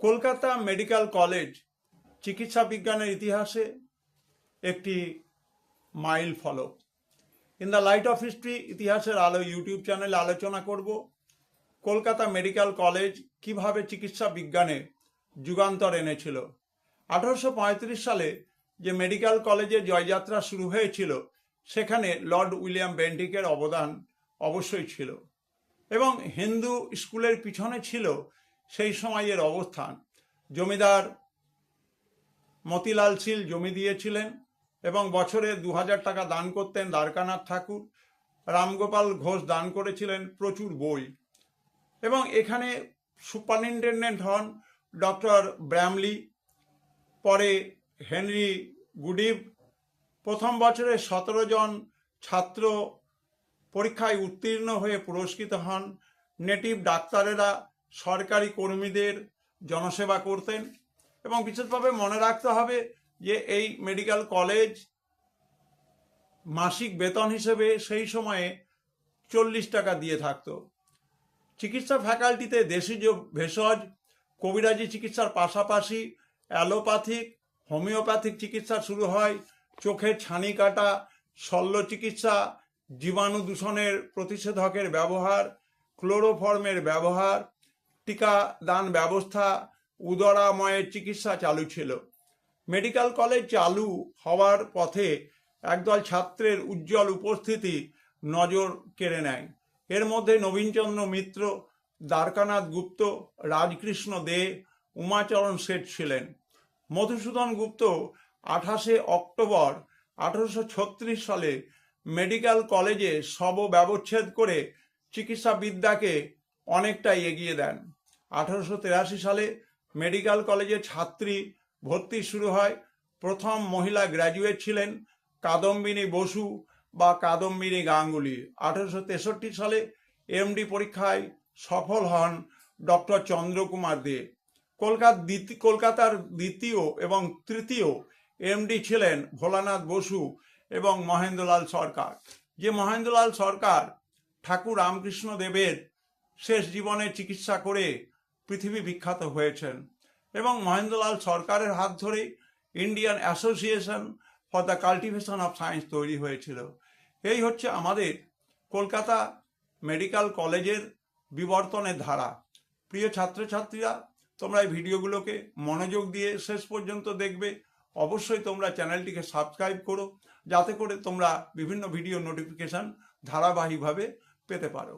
Kolkata medical college চিকিৎসা বিজ্ঞানের ইতিহাসে একটি মাইল ফলক। In the light off history ইতিহাসের আলো ইউটিউব চ্যানেলে আলোচনা করব কলকাতা মেডিকেল কলেজ কিভাবে চিকিৎসা বিজ্ঞানে যুগান্তর এনেছিল। 1835 সালে যে মেডিকেল কলেজের জয়যাত্রা শুরু হয়েছিল সেখানে লর্ড উইলিয়াম বেন্টিকের অবদান অবশ্যই ছিল, এবং হিন্দু স্কুলের পিছনে ছিল সেই সময়ের অবস্থান। জমিদার মতিলাল শীল জমি দিয়েছিলেন এবং বছরে 2000 টাকা দান করতেন দ্বারকানাথ ঠাকুর। রামগোপাল ঘোষ দান করেছিলেন প্রচুর বই, এবং এখানে সুপারিনটেন্ডেন্ট হন ডক্টর ব্র্যামলি, পরে হেনরি গুডিভ। প্রথম বছরে 17 জন ছাত্র পরীক্ষায় উত্তীর্ণ হয়ে পুরস্কৃত হন। নেটিভ ডাক্তারেরা সরকারি কর্মীদের জনসেবা করতেন, এবং বিশেষভাবে মনে রাখতে হবে যে এই মেডিকেল কলেজ মাসিক বেতন হিসেবে সেই সময়ে 40 টাকা দিয়ে থাকত। চিকিৎসা ফ্যাকাল্টিতে দেশীয় ভেষজ কবিরাজি চিকিৎসার পাশাপাশি অ্যালোপ্যাথিক হোমিওপ্যাথিক চিকিৎসা শুরু হয়। চোখের ছানি কাটা, শল্য চিকিৎসা, জীবাণু দূষণের প্রতিষেধকের ব্যবহার, ক্লোরোফর্মের ব্যবহার, টিকাদান ব্যবস্থা, উদরাময়ের চিকিৎসা চালু ছিল। মেডিকেল কলেজ চালু হওয়ার পথে একদল ছাত্রের উজ্জ্বল উপস্থিতি নজর কেড়ে নেয়। এর মধ্যে নবীনচন্দ্র মিত্র, দ্বারকানাথ গুপ্ত, রাজকৃষ্ণ দে, উমাচরণ শেঠ ছিলেন। মধুসূদন গুপ্ত 28 অক্টোবর 1836 সালে মেডিকেল কলেজে শব ব্যবচ্ছেদ করে চিকিৎসা বিদ্যাকে অনেকটাই এগিয়ে দেন। 1883 সালে মেডিকেল কলেজে ছাত্রী ভর্তি শুরু হয়। প্রথম মহিলা গ্র্যাজুয়েট ছিলেন কাদম্বিনী বসু বা কাদম্বিনী গাঙ্গুলি। 1863 সালে এমডি পরীক্ষায় সফল হন ডক্টর চন্দ্রকুমার দে। কলকাতার দ্বিতীয় এবং তৃতীয় এমডি ছিলেন ভোলানাথ বসু এবং মহেন্দ্রলাল সরকার। যে মহেন্দ্রলাল সরকার ঠাকুর রামকৃষ্ণ দেবের শেষ জীবনে চিকিৎসা করে পৃথিবী বিখ্যাত হয়েছেন, এবং মহেন্দ্রলাল সরকারের হাত ধরে Indian association for the cultivation of science তৈরি হয়েছিল। এই হচ্ছে আমাদের কলকাতা মেডিকেল কলেজের বিবর্তনের ধারা। প্রিয় ছাত্রছাত্রীরা, তোমরা এই ভিডিওগুলোকে মনোযোগ দিয়ে শেষ পর্যন্ত দেখবে। অবশ্যই তোমরা চ্যানেলটিকে সাবস্ক্রাইব করো, যাতে করে তোমরা বিভিন্ন ভিডিও নোটিফিকেশন ধারাবাহিকভাবে পেতে পারো।